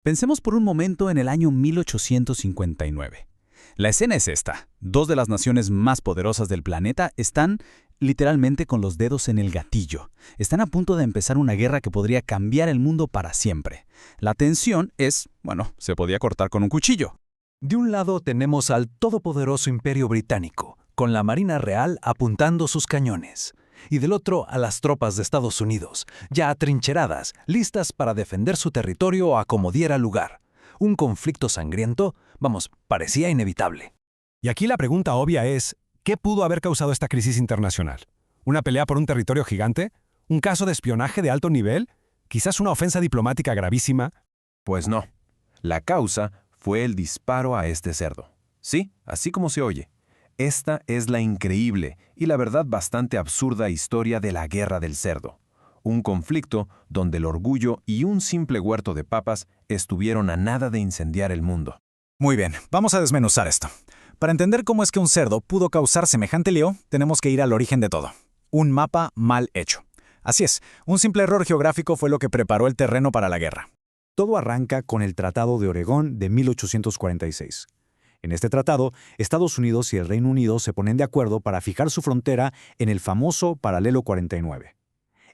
Pensemos por un momento en el año 1859. La escena es esta. Dos de las naciones más poderosas del planeta están literalmente con los dedos en el gatillo. Están a punto de empezar una guerra que podría cambiar el mundo para siempre. La tensión es, se podía cortar con un cuchillo. De un lado tenemos al todopoderoso Imperio Británico, con la Marina Real apuntando sus cañones. Y del otro a las tropas de Estados Unidos, ya atrincheradas, listas para defender su territorio a como diera lugar. Un conflicto sangriento, parecía inevitable. Y aquí la pregunta obvia es, ¿qué pudo haber causado esta crisis internacional? ¿Una pelea por un territorio gigante? ¿Un caso de espionaje de alto nivel? ¿Quizás una ofensa diplomática gravísima? Pues no. La causa fue el disparo a este cerdo. Sí, así como se oye. Esta es la increíble y la verdad bastante absurda historia de la Guerra del Cerdo. Un conflicto donde el orgullo y un simple huerto de papas estuvieron a nada de incendiar el mundo. Muy bien, vamos a desmenuzar esto. Para entender cómo es que un cerdo pudo causar semejante lío, tenemos que ir al origen de todo. Un mapa mal hecho. Así es, un simple error geográfico fue lo que preparó el terreno para la guerra. Todo arranca con el Tratado de Oregón de 1846. En este tratado, Estados Unidos y el Reino Unido se ponen de acuerdo para fijar su frontera en el famoso Paralelo 49.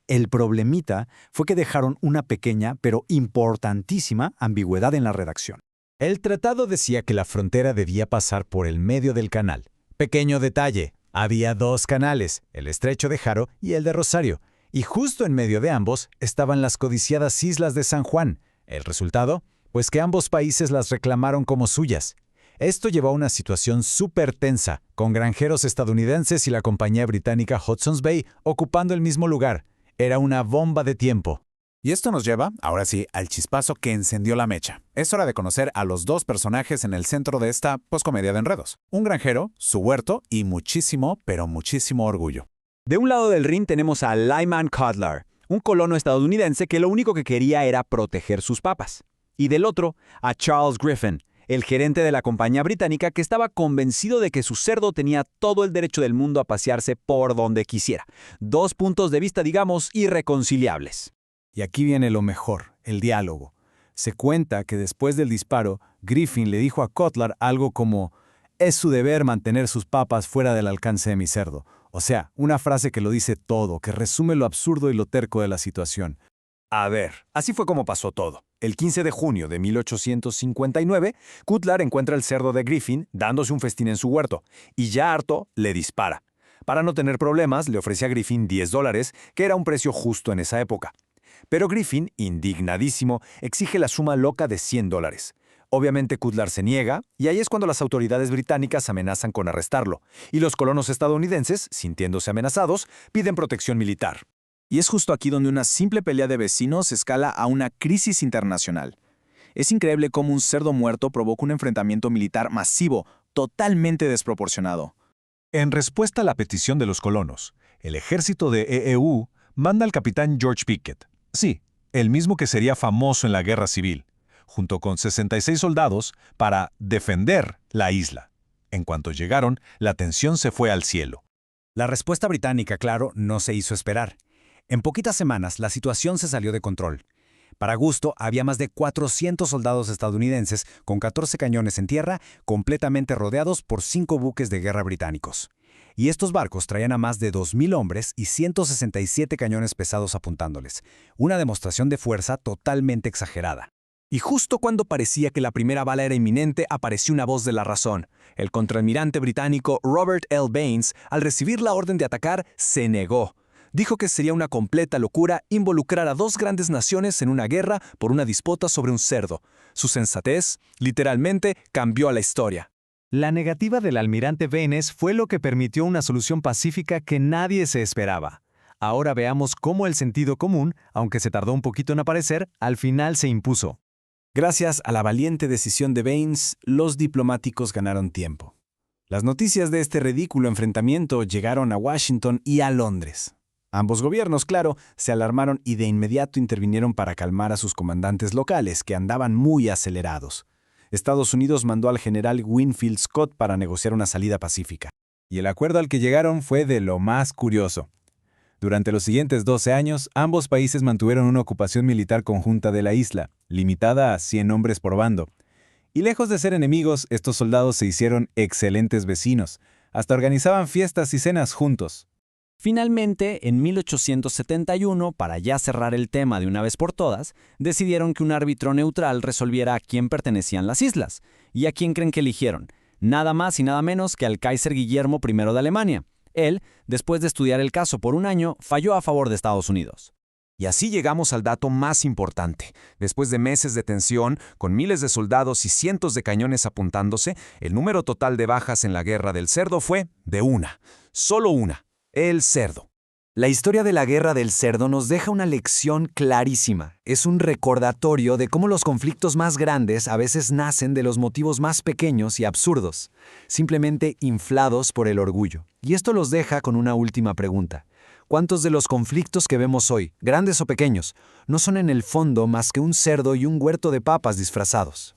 El problemita fue que dejaron una pequeña, pero importantísima, ambigüedad en la redacción. El tratado decía que la frontera debía pasar por el medio del canal. Pequeño detalle, había dos canales, el estrecho de Jaro y el de Rosario, y justo en medio de ambos estaban las codiciadas islas de San Juan. ¿El resultado? Pues que ambos países las reclamaron como suyas. Esto llevó a una situación súper tensa, con granjeros estadounidenses y la compañía británica Hudson's Bay ocupando el mismo lugar. Era una bomba de tiempo. Y esto nos lleva, ahora sí, al chispazo que encendió la mecha. Es hora de conocer a los dos personajes en el centro de esta poscomedia de enredos. Un granjero, su huerto y muchísimo, pero muchísimo orgullo. De un lado del ring tenemos a Lyman Cutler, un colono estadounidense que lo único que quería era proteger sus papas. Y del otro, a Charles Griffin, el gerente de la compañía británica que estaba convencido de que su cerdo tenía todo el derecho del mundo a pasearse por donde quisiera. Dos puntos de vista, irreconciliables. Y aquí viene lo mejor, el diálogo. Se cuenta que después del disparo, Griffin le dijo a Cutler algo como: «Es su deber mantener sus papas fuera del alcance de mi cerdo». O sea, una frase que lo dice todo, que resume lo absurdo y lo terco de la situación. A ver, así fue como pasó todo. El 15 de junio de 1859, Cutler encuentra el cerdo de Griffin dándose un festín en su huerto, y ya harto, le dispara. Para no tener problemas, le ofrece a Griffin $10, que era un precio justo en esa época. Pero Griffin, indignadísimo, exige la suma loca de $100. Obviamente Cutler se niega, y ahí es cuando las autoridades británicas amenazan con arrestarlo, y los colonos estadounidenses, sintiéndose amenazados, piden protección militar. Y es justo aquí donde una simple pelea de vecinos escala a una crisis internacional. Es increíble cómo un cerdo muerto provoca un enfrentamiento militar masivo, totalmente desproporcionado. En respuesta a la petición de los colonos, el ejército de EEU manda al capitán George Pickett. Sí, el mismo que sería famoso en la guerra civil, junto con 66 soldados para defender la isla. En cuanto llegaron, la tensión se fue al cielo. La respuesta británica, claro, no se hizo esperar. En poquitas semanas, la situación se salió de control. Para gusto, había más de 400 soldados estadounidenses con 14 cañones en tierra, completamente rodeados por 5 buques de guerra británicos. Y estos barcos traían a más de 2,000 hombres y 167 cañones pesados apuntándoles. Una demostración de fuerza totalmente exagerada. Y justo cuando parecía que la primera bala era inminente, apareció una voz de la razón. El contraalmirante británico Robert L. Baines, al recibir la orden de atacar, se negó. Dijo que sería una completa locura involucrar a dos grandes naciones en una guerra por una disputa sobre un cerdo. Su sensatez, literalmente, cambió a la historia. La negativa del almirante Baines fue lo que permitió una solución pacífica que nadie se esperaba. Ahora veamos cómo el sentido común, aunque se tardó un poquito en aparecer, al final se impuso. Gracias a la valiente decisión de Baines, los diplomáticos ganaron tiempo. Las noticias de este ridículo enfrentamiento llegaron a Washington y a Londres. Ambos gobiernos, claro, se alarmaron y de inmediato intervinieron para calmar a sus comandantes locales, que andaban muy acelerados. Estados Unidos mandó al general Winfield Scott para negociar una salida pacífica. Y el acuerdo al que llegaron fue de lo más curioso. Durante los siguientes 12 años, ambos países mantuvieron una ocupación militar conjunta de la isla, limitada a 100 hombres por bando. Y lejos de ser enemigos, estos soldados se hicieron excelentes vecinos. Hasta organizaban fiestas y cenas juntos. Finalmente, en 1871, para ya cerrar el tema de una vez por todas, decidieron que un árbitro neutral resolviera a quién pertenecían las islas. ¿Y a quién creen que eligieron? Nada más y nada menos que al Kaiser Guillermo I de Alemania. Él, después de estudiar el caso por un año, falló a favor de Estados Unidos. Y así llegamos al dato más importante. Después de meses de tensión, con miles de soldados y cientos de cañones apuntándose, el número total de bajas en la Guerra del Cerdo fue de una. Solo una. El cerdo. La historia de la Guerra del Cerdo nos deja una lección clarísima. Es un recordatorio de cómo los conflictos más grandes a veces nacen de los motivos más pequeños y absurdos, simplemente inflados por el orgullo. Y esto los deja con una última pregunta. ¿Cuántos de los conflictos que vemos hoy, grandes o pequeños, no son en el fondo más que un cerdo y un huerto de papas disfrazados?